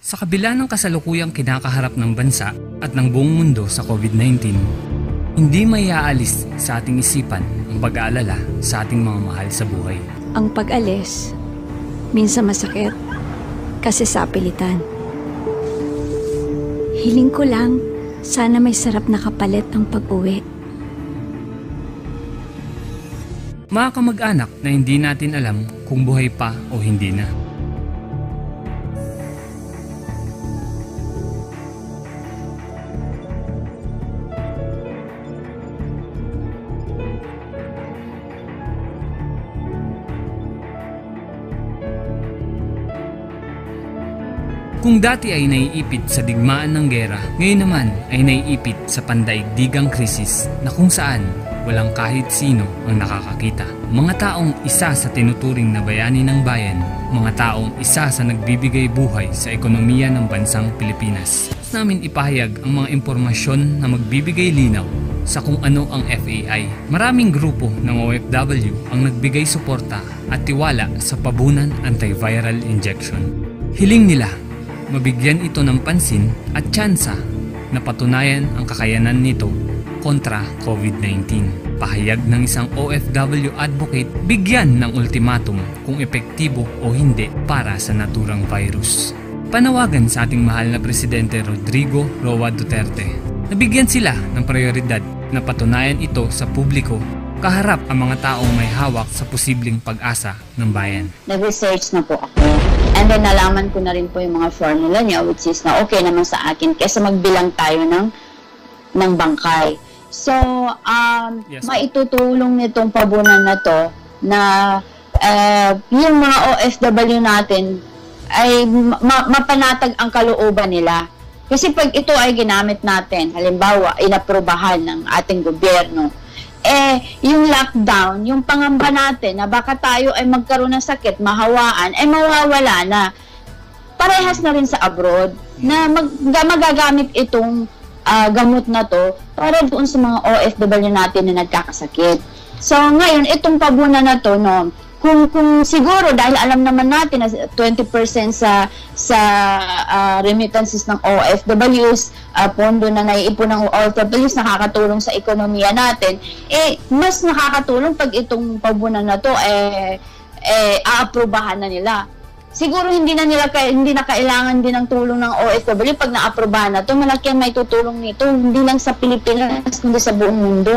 Sa kabila ng kasalukuyang kinakaharap ng bansa at ng buong mundo sa COVID-19, hindi maiaalis sa ating isipan ang pag-aalala sa ating mga mahal sa buhay. Ang pag-alis, minsan masakit kasi sa pilitan. Hiling ko lang, sana may sarap na kapalit ang pag-uwi. Mga kamag-anak na hindi natin alam kung buhay pa o hindi na. Kung dati ay naiipit sa digmaan ng gera, ngayon naman ay naiipit sa pandaigdigang krisis na kung saan walang kahit sino ang nakakakita. Mga taong isa sa tinuturing na bayani ng bayan, mga taong isa sa nagbibigay buhay sa ekonomiya ng bansang Pilipinas. Namin ipahayag ang mga impormasyon na magbibigay linaw sa kung ano ang FAI. Maraming grupo ng OFW ang nagbigay suporta at tiwala sa pabunan antiviral injection. Hiling nila mabigyan ito ng pansin at tsansa na patunayan ang kakayanan nito kontra COVID-19. Pahayag ng isang OFW advocate, bigyan ng ultimatum kung epektibo o hindi para sa naturang virus. Panawagan sa ating mahal na Presidente Rodrigo Roa Duterte. Nabigyan sila ng prioridad na patunayan ito sa publiko kaharap ang mga taong may hawak sa posibleng pag-asa ng bayan. Nag-research na po ako. And then nalaman ko na rin po yung mga formula niya, which is na okay naman sa akin kaysa magbilang tayo ng bangkay. So, Yes, maitutulong nitong pabunan na to na yung mga OFW natin ay mapanatag ang kalooban nila. Kasi pag ito ay ginamit natin, halimbawa, inaprubahan ng ating gobyerno, yung lockdown, yung pangamba natin na baka tayo ay magkaroon ng sakit, mahawaan, ay mawawala na. Parehas na rin sa abroad na magagamit itong gamot na to para doon sa mga OFW natin na nagkakasakit. So ngayon, itong pabunan na to, no, kung siguro dahil alam naman natin na 20% sa remittances ng OFWs, pondo na naiipon ng OFWs nakakatulong sa ekonomiya natin, mas nakakatulong pag itong pabunan na to aaprubahan na nila. Siguro hindi na kailangan din ng tulong ng OFW pag naaprubahan na to. Malaki ang may tutulong nito, hindi lang sa Pilipinas kundi sa buong mundo.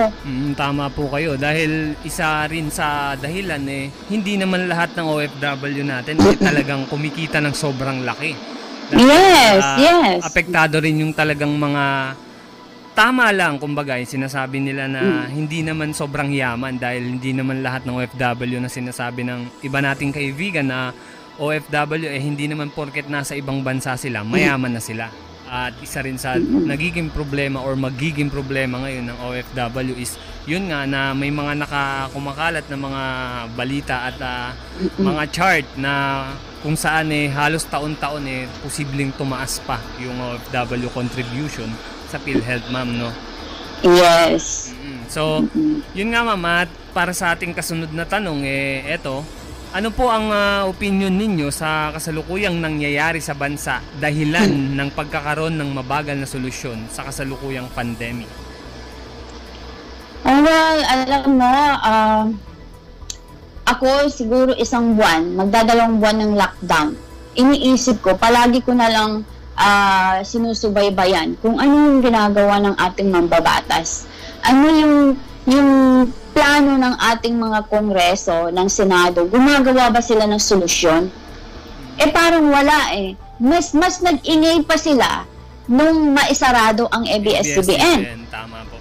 Tama po kayo dahil isa rin sa dahilan hindi naman lahat ng OFW natin talagang kumikita ng sobrang laki. Dahil, yes. Apektado rin yung talagang mga tama lang, kumbaga, yung sinasabi nila na hindi naman sobrang yaman dahil hindi naman lahat ng OFW na sinasabi ng iba nating kaibigan na OFW hindi naman porket nasa ibang bansa sila, mayaman na sila. At isa rin sa nagiging problema or magiging problema ngayon ng OFW is yun nga na may mga kumakalat na mga balita at mga chart na kung saan halos taon-taon posibleng tumaas pa yung OFW contribution sa PhilHealth, ma'am, no? Yes. So, yun nga, ma'am, at para sa ating kasunod na tanong, eto, ano po ang opinion ninyo sa kasalukuyang nangyayari sa bansa dahilan ng pagkakaroon ng mabagal na solusyon sa kasalukuyang pandemic? Well, alam mo, ako siguro isang buwan, magdadalawang buwan ng lockdown. Iniisip ko, palagi ko na lang sinusubaybayan kung ano yung ginagawa ng ating mambabatas. Ano yung plano ng ating mga kongreso, ng Senado, gumagawa ba sila ng solusyon? Parang wala Mas nag-ingay pa sila nung maisarado ang ABS-CBN. Tama po.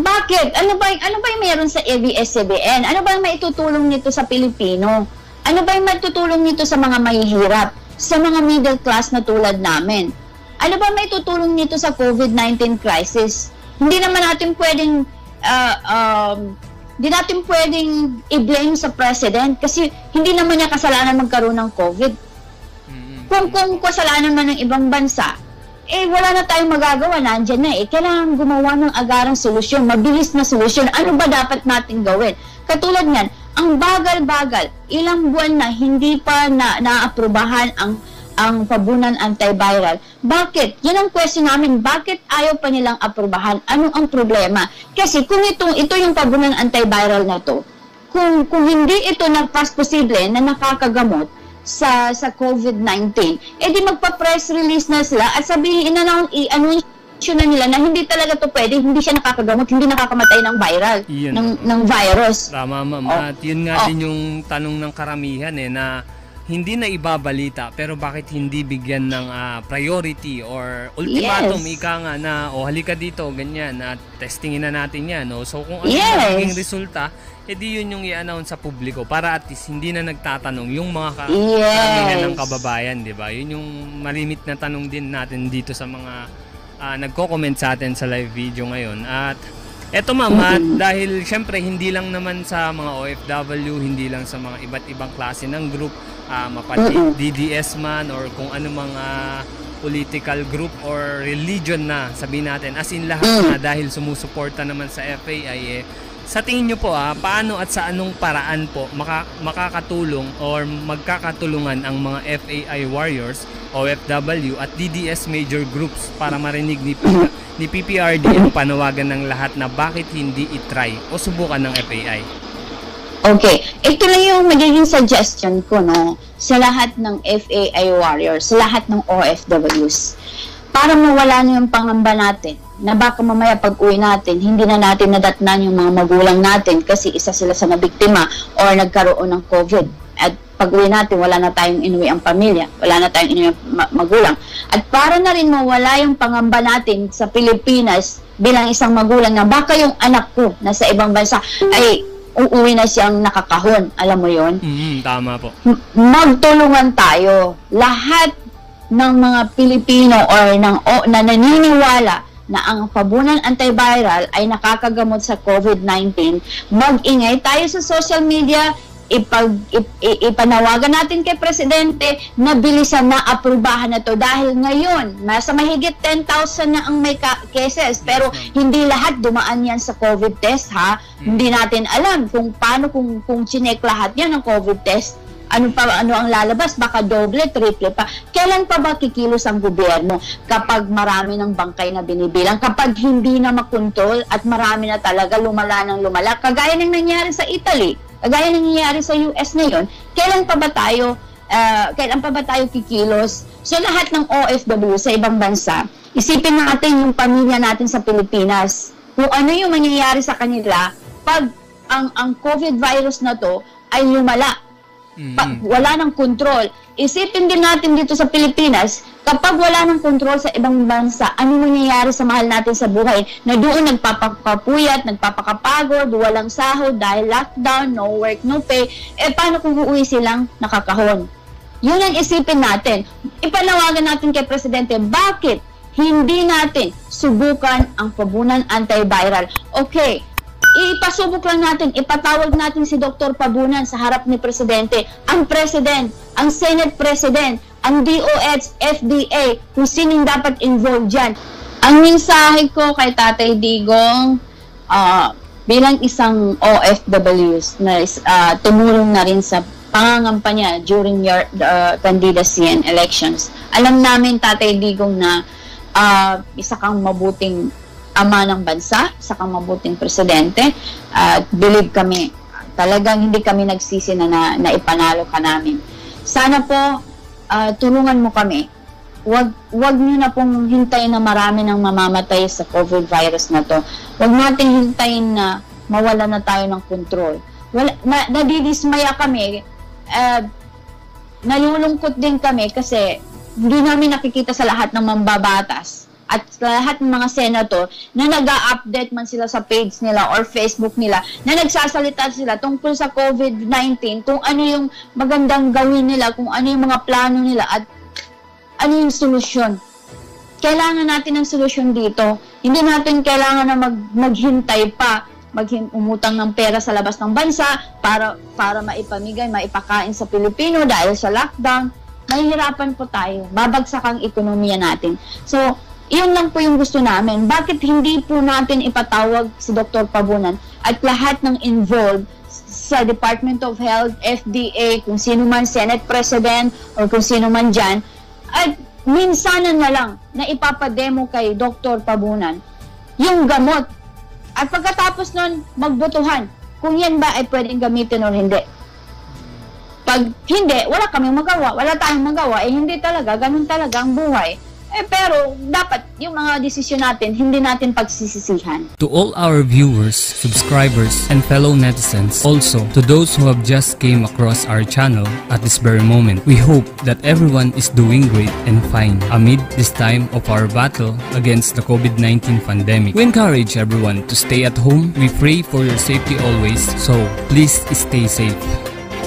Bakit? Ano ba yung meron sa ABS-CBN? Ano ba yung maitutulong nito sa Pilipino? Ano ba yung maitutulong nito sa mga mahihirap? Sa mga middle class na tulad namin? Ano ba maitutulong nito sa COVID-19 crisis? Hindi naman natin pwedeng hindi natin pwedeng i-blame sa president kasi hindi naman niya kasalanan magkaroon ng COVID. Kung kasalanan man ng ibang bansa, wala na tayong magagawa, nandiyan na kailangan gumawa ng agarang solusyon, mabilis na solusyon. Ano ba dapat natin gawin? Katulad niyan, ang bagal-bagal, ilang buwan na hindi pa naaprubahan ang ang pabunan antiviral. Bakit? Yan ang question namin. Bakit ayaw pa nilang aprubahan? Ano ang problema? Kasi kung ito yung pabunan antiviral na to, kung hindi ito nagpas posible na nakakagamot sa COVID-19, edi magpa-press release na sila at sabihin i-announce na nila na hindi talaga to pwede, hindi siya nakakagamot, hindi nakakamatay ng viral, ng virus. Tama, ma'am. At yun nga din yung tanong ng karamihan na hindi na ibabalita pero bakit hindi bigyan ng priority or ultimatum, ika nga na halika dito, ganyan, at testingin na natin yan. So kung ano yung resulta, edi yun yung i-announce sa publiko para at least hindi na nagtatanong yung mga karamihan ng kababayan, di ba? Yun yung malimit na tanong din natin dito sa mga nagko-comment sa atin sa live video ngayon. At eto ma'am, dahil syempre hindi lang naman sa mga OFW, hindi lang sa mga iba't ibang klase ng group, mapati DDS man or kung ano mga political group or religion na sabihin natin, as in lahat na dahil sumusuporta naman sa FAI, sa tingin nyo po, paano at sa anong paraan po makakatulong or magkakatulungan ang mga FAI warriors, OFW at DDS major groups para marinig ni PPRD ang panawagan ng lahat na bakit hindi itry o subukan ng FAI? Okay, ito lang yung magiging suggestion ko sa lahat ng FAI warriors, sa lahat ng OFWs. Para mawala na yung pangamba natin, na baka mamaya pag-uwi natin, hindi na natin nadatnan yung mga magulang natin kasi isa sila sa nabiktima or nagkaroon ng COVID. At pag-uwi natin, wala na tayong inuwi ang pamilya, wala na tayong inuwi ang magulang. At para na rin mawala yung pangamba natin sa Pilipinas bilang isang magulang na baka yung anak ko na sa ibang bansa ay uuwi na siyang nakakahon. Alam mo yon? Tama po. Magtulungan tayo. Lahat ng mga Pilipino or na naniniwala na ang pabunan antiviral ay nakakagamot sa COVID-19, mag-ingay tayo sa social media, ipanawagan natin kay Presidente na bilisan na aprubahan na to dahil ngayon, nasa mahigit 10,000 na ang may cases pero hindi lahat dumaan yan sa COVID test Hindi natin alam kung paano kung chinek lahat yan ng COVID test. Ano ang lalabas? Baka doble, triple pa. Kailan pa ba kikilos ang gobyerno kapag marami ng bangkay na binibilang? Kapag hindi na makontrol at marami na talaga lumala ng lumala? Kagaya ng nangyari sa Italy, kagaya ng nangyari sa US ngayon, kailan pa ba tayo kikilos? So lahat ng OFW sa ibang bansa, isipin natin yung pamilya natin sa Pilipinas. Kung ano yung mangyayari sa kanila pag ang COVID virus na to ay lumala. Wala ng control. Isipin din natin dito sa Pilipinas, kapag wala ng control sa ibang bansa, ano mangyayari sa mahal natin sa buhay? Na doon nagpapakapuyat, nagpapakapagod, walang sahod dahil lockdown, no work, no pay. Paano kung uuwi silang nakakahon? Yun ang isipin natin. Ipanawagan natin kay Presidente, bakit hindi natin subukan ang pabunan antiviral? Okay, ipasubok lang natin, ipatawag natin si Dr. Pabunan sa harap ni Presidente, ang President, ang Senate President, ang DOH, FDA, kung sining dapat involved dyan. Ang mensahe ko kay Tatay Digong, bilang isang OFWs na tumulong na rin sa pangangampanya during your candidacy and elections. Alam namin, Tatay Digong, na isa kang mabuting ama ng bansa, isa kang mabuting presidente, at believe kami, talagang hindi kami nagsisi na ipanalo ka namin. Sana po, tulungan mo kami. Wag niyo na pong hintayin na marami nang mamamatay sa COVID virus na to. Wag nating hintayin na mawala na tayo ng control. Nadidismaya kami, nalulungkot din kami kasi hindi namin nakikita sa lahat ng mambabatas at lahat ng mga senator na nag-a-update man sila sa page nila or Facebook nila, na nagsasalita sila tungkol sa COVID-19, kung ano yung magandang gawin nila, kung ano yung mga plano nila, at ano yung solusyon. Kailangan natin ng solusyon dito. Hindi natin kailangan na maghintay pa, umutang ng pera sa labas ng bansa para maipamigay, maipakain sa Pilipino dahil sa lockdown. Mahihirapan po tayo. Babagsak ang ekonomiya natin. So, iyon lang po yung gusto namin. Bakit hindi po natin ipatawag si Dr. Pabunan at lahat ng involved sa Department of Health, FDA, kung sino man, Senate President, or kung sino man dyan, At minsanan na lang na ipapademo kay Dr. Pabunan yung gamot. At pagkatapos nun, magbutuhan kung yan ba ay pwedeng gamitin o hindi. Pag hindi, wala kaming magawa, wala tayong magawa, hindi talaga, ganun talaga ang buhay. Pero dapat yung mga desisyon natin, hindi natin pagsisisihan. To all our viewers, subscribers, and fellow netizens, also to those who have just came across our channel at this very moment, we hope that everyone is doing great and fine amid this time of our battle against the COVID-19 pandemic. We encourage everyone to stay at home. We pray for your safety always, so please stay safe.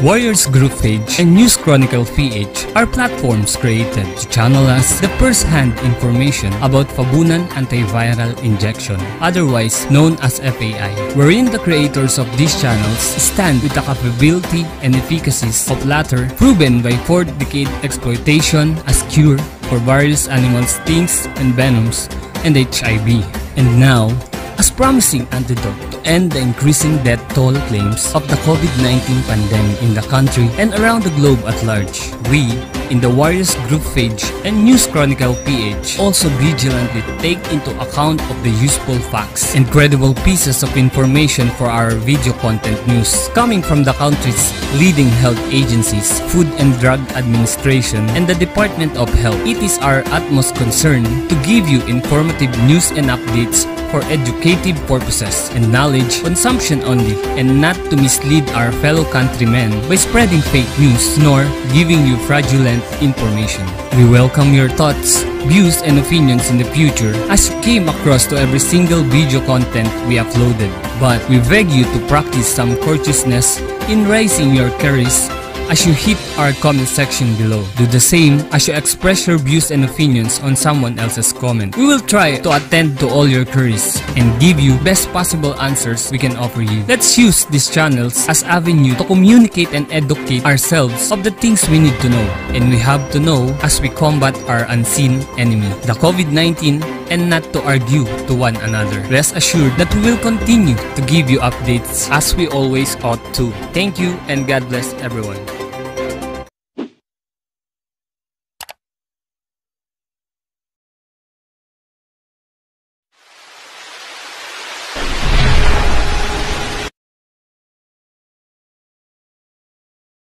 Warriors Group page and News Chronicle PH are platforms created to channel us the first-hand information about Fabunan Antiviral Injection, otherwise known as FAI, wherein the creators of these channels stand with the capability and efficacies of latter proven by 4-decade exploitation as cure for various animal stings and venoms and HIV. And now, as promising antidote to end the increasing death toll claims of the COVID-19 pandemic in the country and around the globe at large, we, in the Warriors Group page and News Chronicle PH, also vigilantly take into account of the useful facts and credible pieces of information for our video content news coming from the country's leading health agencies, Food and Drug Administration, and the Department of Health. It is our utmost concern to give you informative news and updates for educative purposes and knowledge consumption only, and not to mislead our fellow countrymen by spreading fake news nor giving you fraudulent information. We welcome your thoughts, views, and opinions in the future as you came across to every single video content we uploaded, but we beg you to practice some courteousness in raising your queries as you hit our comment section below. Do the same as you express your views and opinions on someone else's comment. We will try to attend to all your queries and give you best possible answers we can offer you. Let's use these channels as avenue to communicate and educate ourselves of the things we need to know and we have to know as we combat our unseen enemy, the COVID-19, and not to argue to one another. Rest assured that we will continue to give you updates as we always ought to. Thank you and God bless everyone.